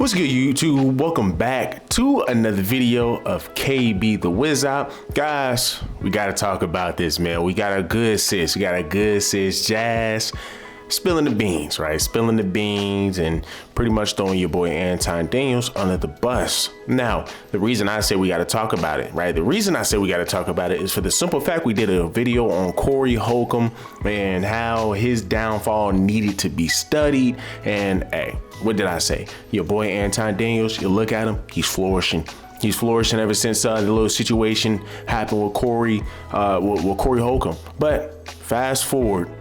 What's good, YouTube? Welcome back to another video of KB the Wizard. Guys, we got to talk about this, man. We got a good sis. Jazz spilling the beans, right? Spilling the beans and pretty much throwing your boy Anton Daniels under the bus. Now, the reason I say we got to talk about it, right? The reason I say we got to talk about it is for the simple fact we did a video on Corey Holcomb and how his downfall needed to be studied. And hey, what did I say? Your boy Anton Daniels, you look at him, he's flourishing. He's flourishing ever since the little situation happened with Corey Holcomb. But fast forward,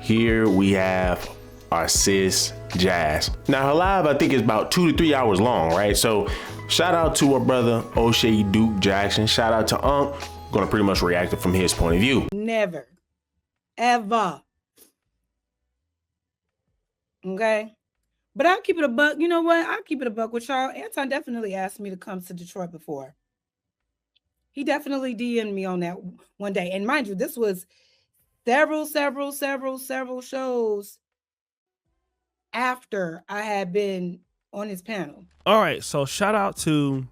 here we have our sis Jazz. Now her live, I think, is about 2 to 3 hours long, right? So shout out to our brother O'Shea Duke Jackson. Shout out to Unc. Gonna pretty much react it from his point of view. Never, ever. Okay. But I'll keep it a buck. You know what? I'll keep it a buck with y'all. Anton definitely asked me to come to Detroit before. He definitely DM'd me on that one day. And mind you, this was several shows after I had been on his panel. All right. So shout out to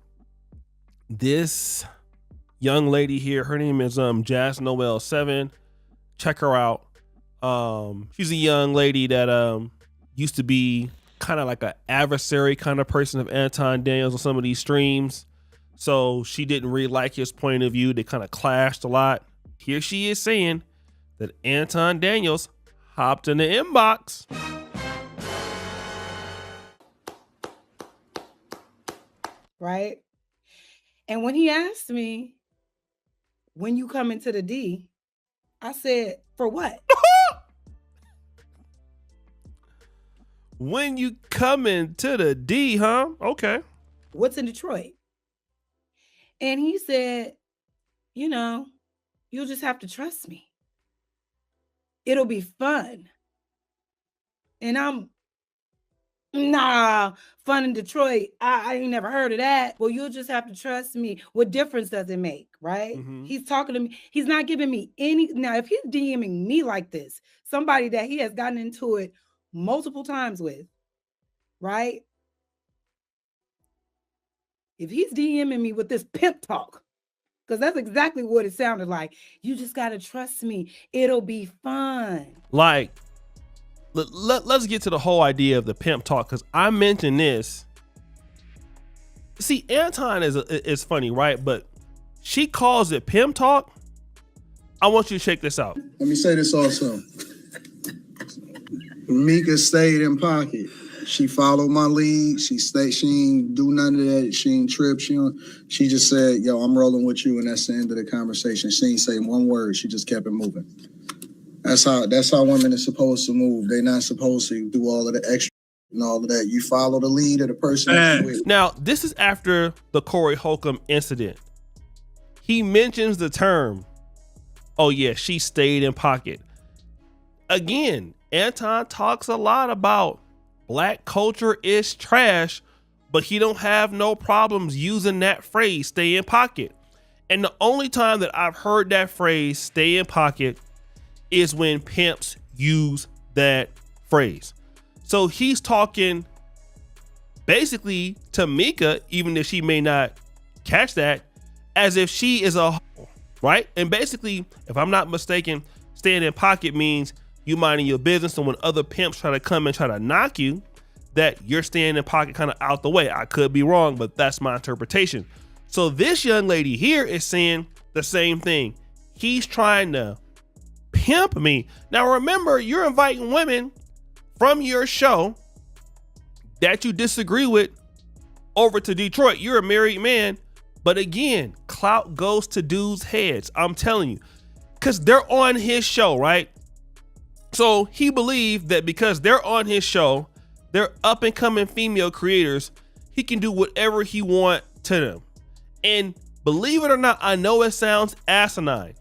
this young lady here. Her name is Jazz Noel 7. Check her out. She's a young lady that used to be kind of like an adversary kind of person of Anton Daniels on some of these streams. So she didn't really like his point of view. They kind of clashed a lot. Here she is saying that Anton Daniels hopped in the inbox. Right? And when he asked me, when you come into the D, I said, for what? When you come into the D, huh? Okay. What's in Detroit? And he said, you know, you'll just have to trust me. It'll be fun. And I'm, nah, fun in Detroit. I ain't never heard of that. Well, you'll just have to trust me. What difference does it make, right? Mm-hmm. He's talking to me. He's not giving me any. Now, if he's DMing me like this, somebody that he has gotten into it multiple times with, right? If he's DMing me with this pimp talk, because that's exactly what it sounded like. You just got to trust me. It'll be fun. Like, let's get to the whole idea of the pimp talk, because I mentioned this. See, Anton is funny, right? But she calls it pimp talk. I want you to check this out. Let me say this also. Mika stayed in pocket. She followed my lead. She stayed. She ain't do none of that. She ain't trip. She just said, "Yo, I'm rolling with you," and that's the end of the conversation. She ain't say one word. She just kept it moving. That's how women are supposed to move. They're not supposed to do all of the extra and all of that. You follow the lead of the person you're with. Now, this is after the Corey Holcomb incident. He mentions the term, "Oh yeah, she stayed in pocket." Again, Anton talks a lot about black culture is trash, but he don't have no problems using that phrase, stay in pocket. And the only time that I've heard that phrase, stay in pocket, is when pimps use that phrase. So he's talking basically to Mika, even if she may not catch that, as if she is a hoe, right? And basically, if I'm not mistaken, staying in pocket means you minding your business, so when other pimps try to come and try to knock you, that you're staying in pocket kind of out the way. I could be wrong, but that's my interpretation. So this young lady here is saying the same thing. He's trying to pimp me. Now remember, you're inviting women from your show that you disagree with over to Detroit. You're a married man, but again, clout goes to dudes' heads. I'm telling you, because they're on his show, right? So he believed that because they're on his show, they're up and coming female creators, he can do whatever he want to them. And believe it or not, I know it sounds asinine,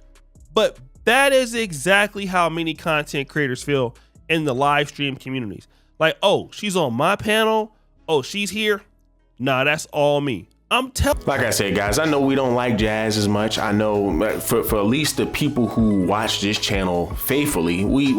but that is exactly how many content creators feel in the live stream communities. Like, oh, she's on my panel. Oh, she's here. Nah, that's all me. I'm telling. Like I said, guys, I know we don't like Jazz as much. I know for at least the people who watch this channel faithfully, we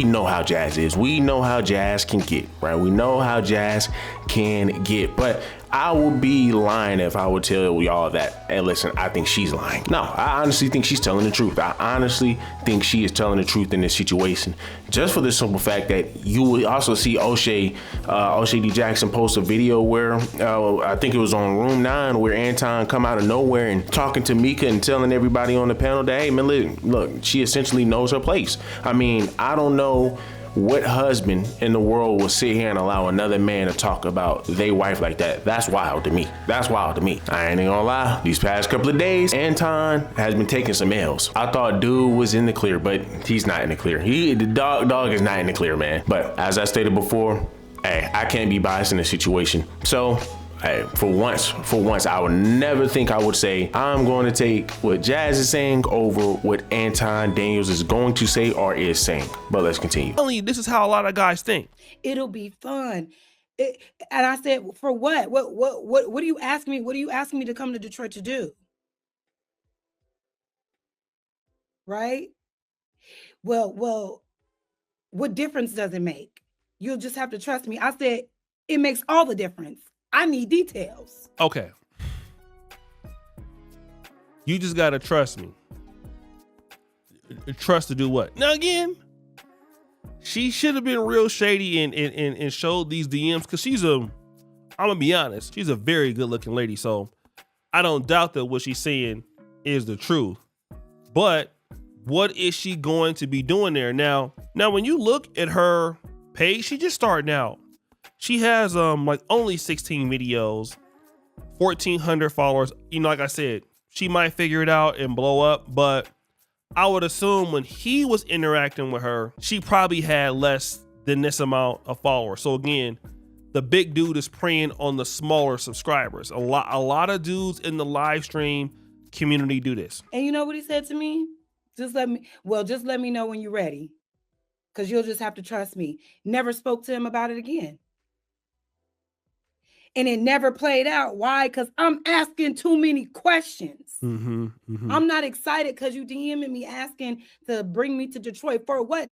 know how Jazz is. We know how Jazz can get, right? We know how Jazz can get. But I would be lying if I would tell y'all that, hey, listen, I think she's lying. No, I honestly think she's telling the truth. I honestly think she is telling the truth in this situation. Just for the simple fact that you will also see O'Shea D. Jackson post a video where I think it was on Room 9 where Anton come out of nowhere and talking to Mika and telling everybody on the panel that, hey man, look, she essentially knows her place. I mean, I don't know what husband in the world will sit here and allow another man to talk about their wife like that. That's wild to me. That's wild to me. I ain't even gonna lie. These past couple of days, Anton has been taking some L's. I thought dude was in the clear, but he's not in the clear. The dog is not in the clear, man. But as I stated before, hey, I can't be biased in this situation. So, hey, for once, I would never think I would say I'm going to take what Jazz is saying over what Anton Daniels is going to say or is saying. But let's continue. This is how a lot of guys think. It'll be fun. And I said, for what? What do you ask me? What are you asking me to come to Detroit to do? Right? Well, what difference does it make? You'll just have to trust me. I said, it makes all the difference. I need details. Okay. You just gotta trust me. Trust to do what? Now again, she should have been real shady and showed these DMs because I'm gonna be honest, she's a very good looking lady. So I don't doubt that what she's saying is the truth. But what is she going to be doing there? Now when you look at her page, she just starting out. She has like only 16 videos, 1,400 followers. You know, like I said, she might figure it out and blow up, but I would assume when he was interacting with her, she probably had less than this amount of followers. So again, the big dude is preying on the smaller subscribers. A lot of dudes in the live stream community do this. And you know what he said to me? Just let me know when you're ready, because you'll just have to trust me. Never spoke to him about it again. And it never played out. Why? Because I'm asking too many questions. I'm not excited because you DMing me asking to bring me to Detroit for what?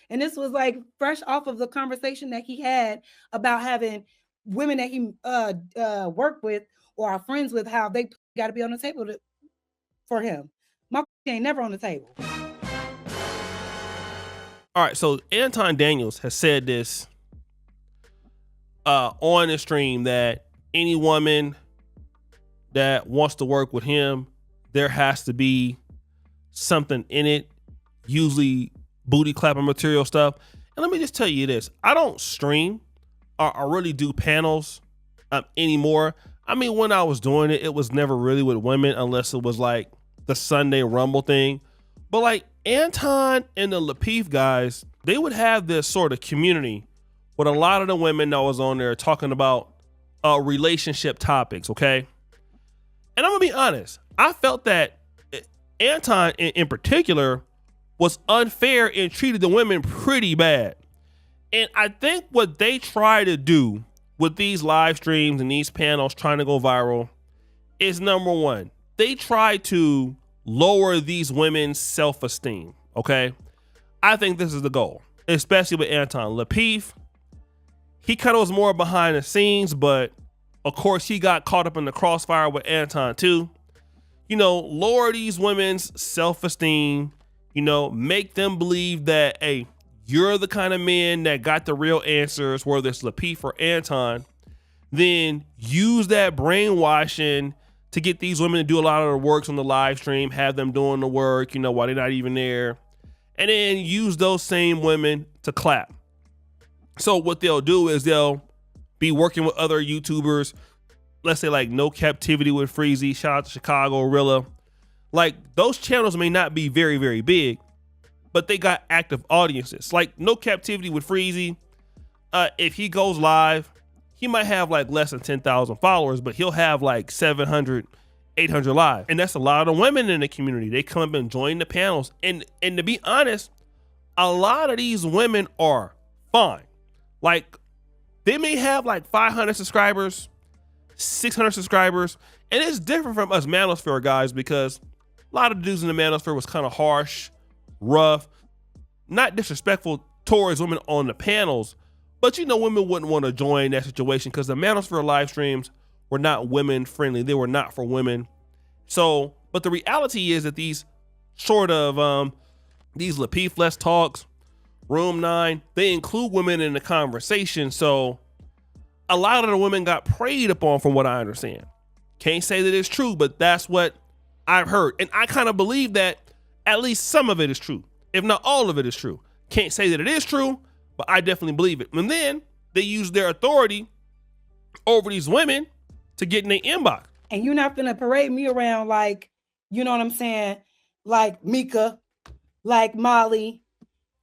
And this was like fresh off of the conversation that he had about having women that he worked with or are friends with, how they got to be on the table for him. My ain't never on the table. All right, so Anton Daniels has said this on the stream that any woman that wants to work with him, there has to be something in it, usually booty clapping material stuff. And let me just tell you this, I don't stream or really do panels anymore. I mean, when I was doing it, it was never really with women unless it was like the Sunday Rumble thing. But like Anton and the Lapeef guys, they would have this sort of community with a lot of the women that was on there talking about relationship topics, okay? And I'm gonna be honest, I felt that Anton in particular was unfair and treated the women pretty bad. And I think what they try to do with these live streams and these panels trying to go viral is, number one, they try to lower these women's self-esteem, okay? I think this is the goal, especially with Anton. Lapeef, he kind of was more behind the scenes, but of course he got caught up in the crossfire with Anton too. You know, lower these women's self-esteem, you know, make them believe that, hey, you're the kind of man that got the real answers, whether it's Lapeef or Anton. Then use that brainwashing to get these women to do a lot of the works on the live stream, have them doing the work, you know, while they're not even there. And then use those same women to clap. So what they'll do is they'll be working with other YouTubers, let's say like No Captivity with Freezy, shout out to Chicago Rilla. Like those channels may not be very, very big, but they got active audiences. Like No Captivity with Freezy, if he goes live, he might have like less than 10,000 followers, but he'll have like 700, 800 live. And that's a lot of women in the community. They come up and join the panels. And to be honest, a lot of these women are fine. Like they may have like 500 subscribers, 600 subscribers. And it's different from us Manosphere guys because a lot of dudes in the Manosphere was kind of harsh, rough, not disrespectful towards women on the panels, but women wouldn't want to join that situation because the Manosphere live streams were not women friendly. They were not for women. So, but the reality is that these sort of, these Lapeef Let's Talks, Room 9, they include women in the conversation. So a lot of the women got preyed upon from what I understand. Can't say that it's true, but that's what I've heard. And I kind of believe that at least some of it is true, if not all of it is true. Can't say that it is true, but I definitely believe it. And then they use their authority over these women to get in their inbox. And you're not gonna parade me around like, you know what I'm saying? Like Mika, like Molly,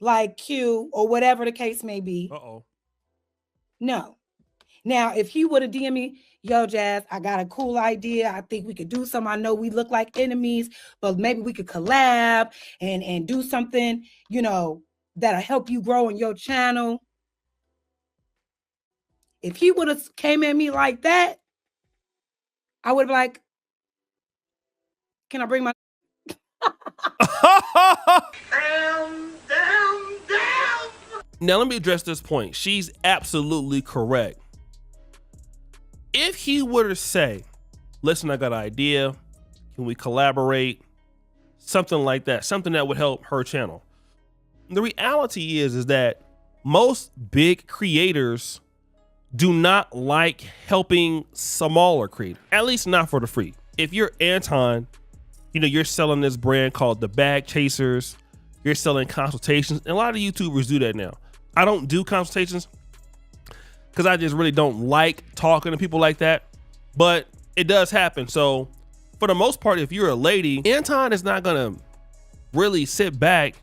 like Q, or whatever the case may be. Uh-oh. No. Now, if he would have DM'd me, yo, Jazz, I got a cool idea. I think we could do something. I know we look like enemies, but maybe we could collab and do something, that'll help you grow in your channel. If he would have came at me like that, I would have been like, can I bring my... Now, let me address this point. She's absolutely correct. If he were to say, listen, I got an idea, can we collaborate? Something like that, something that would help her channel. The reality is that most big creators do not like helping smaller creators, at least not for the free. If you're Anton, you're selling this brand called the Bag Chasers, you're selling consultations, and a lot of YouTubers do that now. I don't do consultations because I just really don't like talking to people like that, but it does happen. So for the most part, if you're a lady, Anton is not gonna really sit back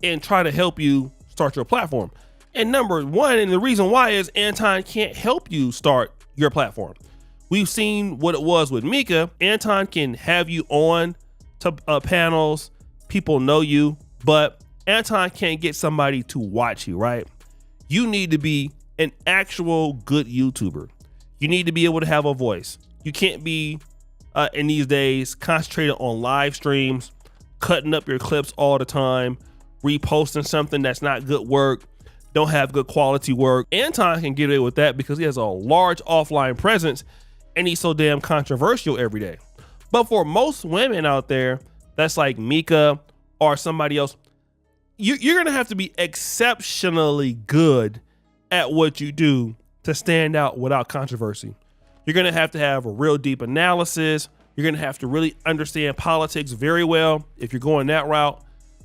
and try to help you start your platform. And number one, and the reason why is Anton can't help you start your platform. We've seen what it was with Mika. Anton can have you on to panels, people know you, but Anton can't get somebody to watch you, right? You need to be an actual good YouTuber. You need to be able to have a voice. You can't be, in these days, concentrated on live streams, cutting up your clips all the time, reposting something that's not good work, don't have good quality work. Anton can get away with that because he has a large offline presence and he's so damn controversial every day. But for most women out there, that's like Mika or somebody else, you're gonna have to be exceptionally good at what you do to stand out without controversy. You're gonna have to have a real deep analysis. You're gonna have to really understand politics very well. If you're going that route,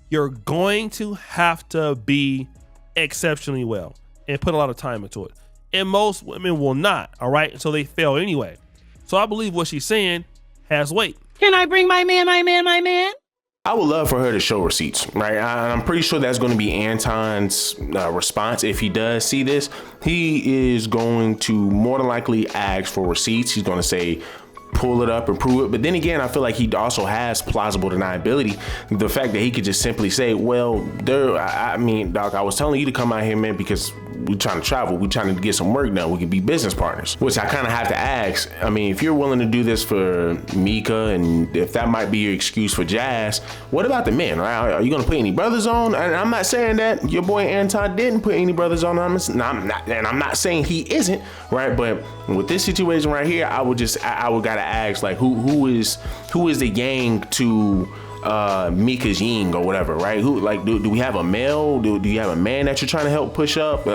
you're going to have to be exceptionally well and put a lot of time into it. And most women will not, all right? So they fail anyway. So I believe what she's saying has weight. Can I bring my man? I would love for her to show receipts, right? I'm pretty sure that's going to be Anton's response. If he does see this, he is going to more than likely ask for receipts. He's going to say, pull it up and prove it. But then again, I feel like he also has plausible deniability. The fact that he could just simply say, well, Doc, I was telling you to come out here, man, because we're trying to travel. We're trying to get some work done. We can be business partners, which I kind of have to ask. I mean, if you're willing to do this for Mika, and if that might be your excuse for Jazz, what about the men, right? Are you going to put any brothers on? And I'm not saying that your boy Anton didn't put any brothers on. I'm not saying he isn't, right? But with this situation right here, I would gotta ask, like, who is the yang to Mika's yin or whatever, right? Who, like, do we have a male? Do you have a man that you're trying to help push up?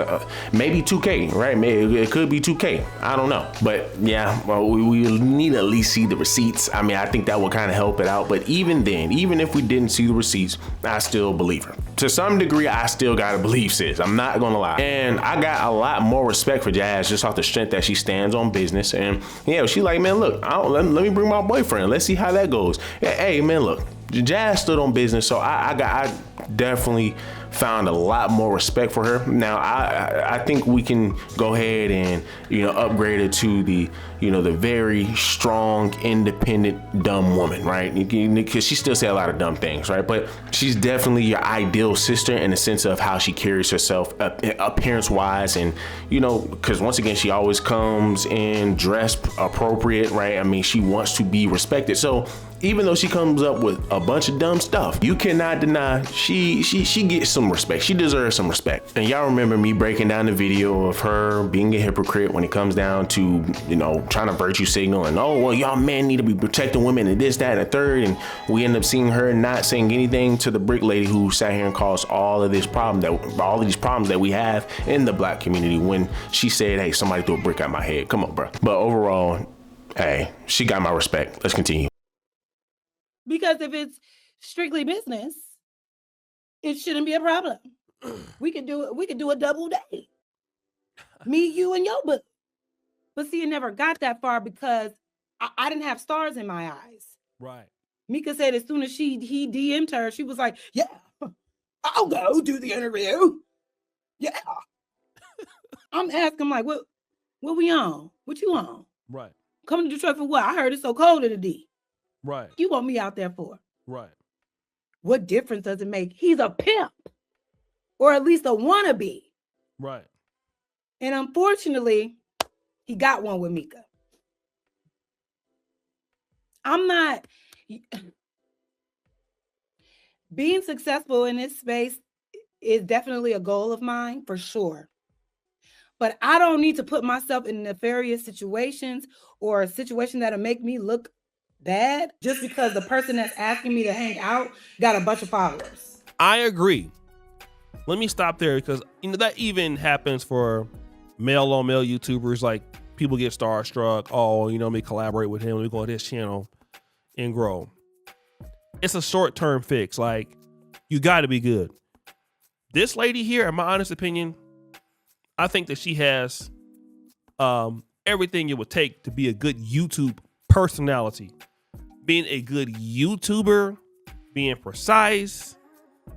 Maybe 2K, right? Maybe it could be 2K. I don't know. But yeah, well, we need to at least see the receipts. I mean, I think that would kind of help it out. But even then, even if we didn't see the receipts, I still believe her. To some degree, I still gotta believe sis. I'm not gonna lie. And I got a lot more respect for Jazz just off the strength that she stands on business. And yeah, she like, man, look, let me bring my boyfriend. Let's see how that goes. Hey, man, look. Jazz stood on business, so I definitely found a lot more respect for her. Now, I think we can go ahead and, upgrade her to the, the very strong, independent, dumb woman, right? Because she still say a lot of dumb things, right? But she's definitely your ideal sister in the sense of how she carries herself appearance wise. And, because once again, she always comes in dressed appropriate, right? I mean, she wants to be respected. So even though she comes up with a bunch of dumb stuff, you cannot deny she gets some respect. She deserves some respect. And y'all remember me breaking down the video of her being a hypocrite when it comes down to, trying to virtue signal and, oh, well, y'all men need to be protecting women and this, that, and the third. And we end up seeing her not saying anything to the brick lady who sat here and caused all of these problems that we have in the black community when she said, hey, somebody threw a brick at my head. Come on, bro. But overall, hey, she got my respect. Let's continue. Because if it's strictly business, it shouldn't be a problem. We could do a double date. Me, you, and your boo. But see, it never got that far because I didn't have stars in my eyes. Right. Mika said as soon as he DM'd her, she was like, yeah, I'll go do the interview. Yeah. I'm asking like, what we on? What you on? Right. Coming to Detroit for what? I heard it's so cold in the D. Right. You want me out there for? Right. What difference does it make? He's a pimp, or at least a wannabe. Right. And unfortunately, he got one with Mika. I'm not being successful in this space is definitely a goal of mine for sure. But I don't need to put myself in nefarious situations or a situation that'll make me look bad just because the person that's asking me to hang out got a bunch of followers. I agree. Let me stop there because that even happens for male on male YouTubers. Like people get starstruck. Oh, let me collaborate with him. Let me go on his channel and grow. It's a short-term fix. Like you got to be good. This lady here, in my honest opinion, I think that she has everything it would take to be a good YouTube personality. Being a good YouTuber, being precise,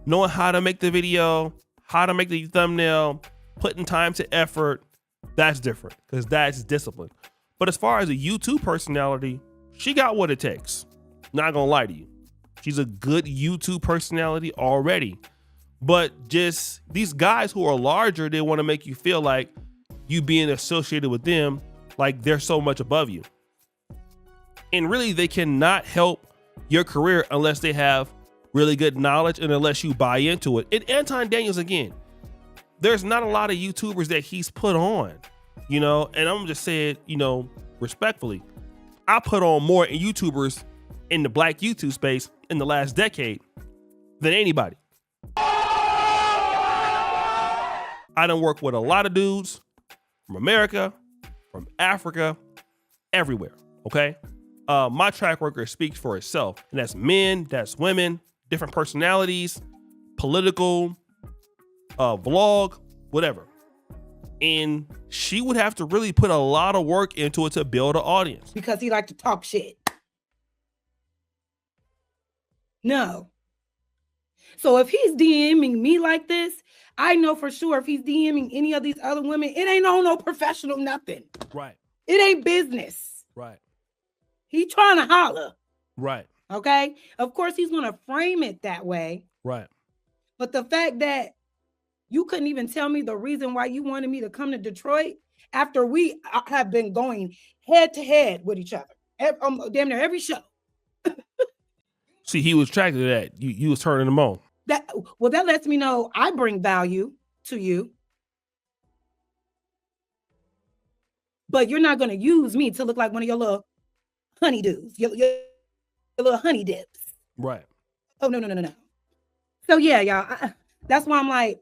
knowing how to make the video, how to make the thumbnail, putting time to effort, that's different because that's discipline. But as far as a YouTube personality, she got what it takes. Not gonna lie to you. She's a good YouTube personality already. But just these guys who are larger, they want to make you feel like you being associated with them, like they're so much above you. And really, they cannot help your career unless they have really good knowledge and unless you buy into it. And Anton Daniels, again, there's not a lot of YouTubers that he's put on, and I'm just saying, respectfully, I put on more YouTubers in the black YouTube space in the last decade than anybody. I done worked with a lot of dudes from America, from Africa, everywhere, okay? My track record speaks for itself, and that's men, that's women, different personalities, political, vlog, whatever. And she would have to really put a lot of work into it to build an audience. Because he liked to talk shit. No. So if he's DMing me like this, I know for sure if he's DMing any of these other women, it ain't on no professional nothing. Right. It ain't business. Right. He trying to holler. Right. Okay. Of course, he's going to frame it that way. Right. But the fact that you couldn't even tell me the reason why you wanted me to come to Detroit after we have been going head to head with each other, damn near every show. See, he was attracted to that. You was turning him on. That lets me know I bring value to you. But you're not going to use me to look like one of your little honeydews, your little honey dips. Right. Oh, no. So yeah, y'all, that's why I'm like,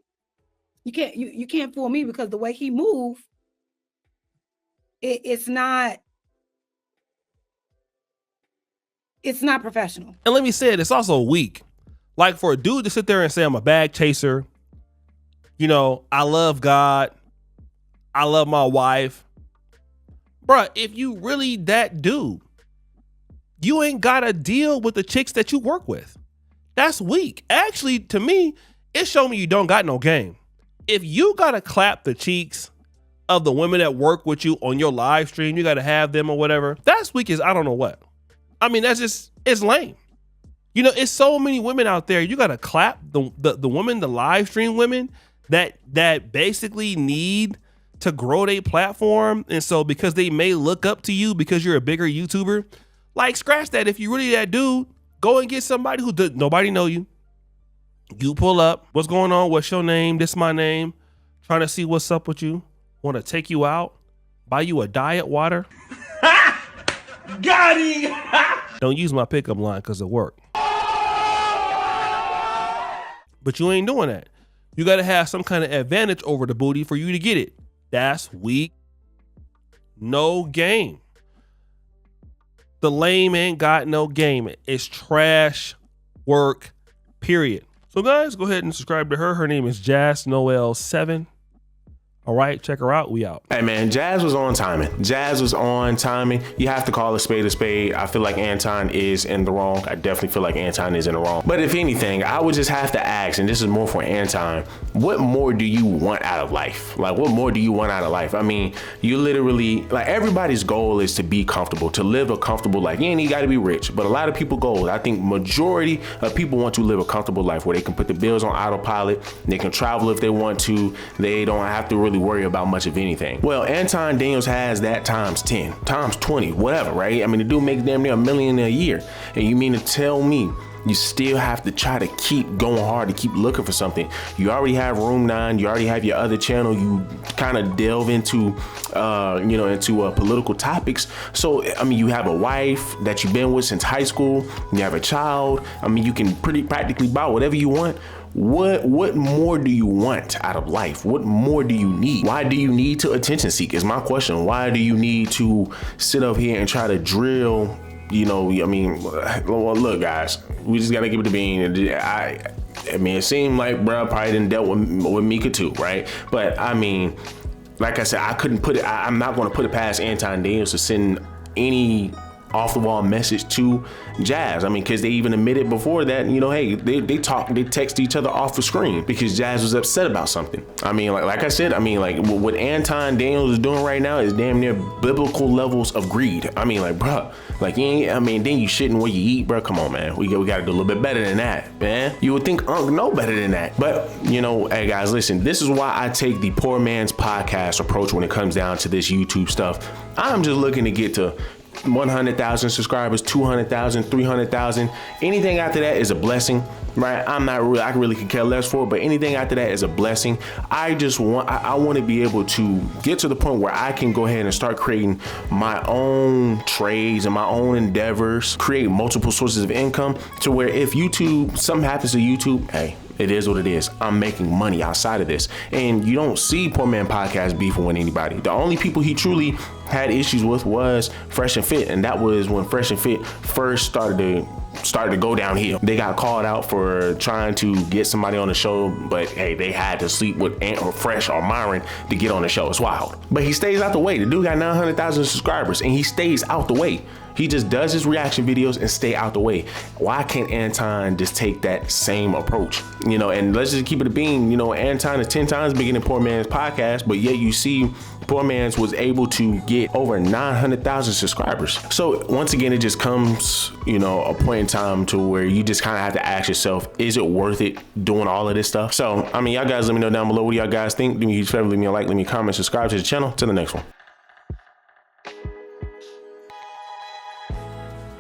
you can't fool me because the way he moved, it's not professional. And let me say it, it's also weak. Like for a dude to sit there and say, I'm a bag chaser, I love God, I love my wife. Bruh, if you really that dude, you ain't got to deal with the chicks that you work with. That's weak. Actually, to me, it showed me you don't got no game. If you gotta clap the cheeks of the women that work with you on your live stream, you gotta have them or whatever, that's weak as I don't know what. I mean, that's just, it's lame. You know, it's so many women out there. You gotta clap the women, the live stream women that basically need to grow their platform. And so because they may look up to you because you're a bigger YouTuber, like scratch that. If you really that dude, go and get somebody who nobody know you. You pull up, what's going on? What's your name? This is my name. Trying to see what's up with you. Want to take you out, buy you a diet water. Got him. Don't use my pickup line because it worked. But you ain't doing that. You got to have some kind of advantage over the booty for you to get it. That's weak. No game. The lame ain't got no game. It's trash work, period. So guys, go ahead and subscribe to her. Her name is Jazz Noel 7. All right, check her out. We out. Hey man, Jazz was on timing. Jazz was on timing. You have to call a spade a spade. I feel like Anton is in the wrong. I definitely feel like Anton is in the wrong. But if anything, I would just have to ask, and this is more for Anton, what more do you want out of life? Like, what more do you want out of life? I mean, you literally, like, everybody's goal is to be comfortable, to live a comfortable life. You ain't even gotta be rich, but a lot of people goals, I think majority of people want to live a comfortable life where they can put the bills on autopilot, they can travel if they want to, they don't have to really worry about much of anything. Well, Anton Daniels has that times 10, times 20, whatever, right? I mean, the dude makes damn near $1 million a year. And you mean to tell me you still have to try to keep going hard, to keep looking for something? You already have Room 9, you already have your other channel, you kind of delve into, political topics. So, I mean, you have a wife that you've been with since high school, you have a child. I mean, you can practically buy whatever you want. What more do you want out of life? What more do you need? Why do you need to attention seek is my question. Why do you need to sit up here and try to drill, well, look guys, we just gotta give it a bean. I mean, it seemed like bro probably didn't dealt with Mika too, right? But I mean, like I said, I'm not gonna put it past Anton Daniels to send any off the wall message to Jazz. I mean, because they even admitted before that, hey, they text each other off the screen because Jazz was upset about something. I mean, like I said, what Anton Daniels is doing right now is damn near biblical levels of greed. I mean, like, bro, like, then you shitting where you eat, bro. Come on, man. We got to do a little bit better than that, man. You would think Unc know better than that. But, hey guys, listen, this is why I take the poor man's podcast approach when it comes down to this YouTube stuff. I'm just looking to get to 100,000 subscribers, 200,000, 300,000. Anything after that is a blessing, right? I really could care less for it, but anything after that is a blessing. I want to be able to get to the point where I can go ahead and start creating my own trades and my own endeavors, create multiple sources of income to where if something happens to YouTube, hey, it is what it is. I'm making money outside of this. And you don't see Poor Man Podcast beefing with anybody. The only people he truly had issues with was Fresh and Fit. And that was when Fresh and Fit first started to go downhill. They got called out for trying to get somebody on the show, but hey, they had to sleep with Ant or Fresh or Myron to get on the show. It's wild. But he stays out the way. The dude got 900,000 subscribers and he stays out the way. He just does his reaction videos and stay out the way. Why can't Anton just take that same approach? And let's just keep it a bean. Anton is 10 times bigger than Poor Man's Podcast, but yet you see Poor Man's was able to get over 900,000 subscribers. So once again, it just comes, a point in time to where you just kind of have to ask yourself, is it worth it doing all of this stuff? So, y'all guys let me know down below what y'all guys think. Leave me a huge favor, leave me a like, leave me a comment, subscribe to the channel. Till the next one.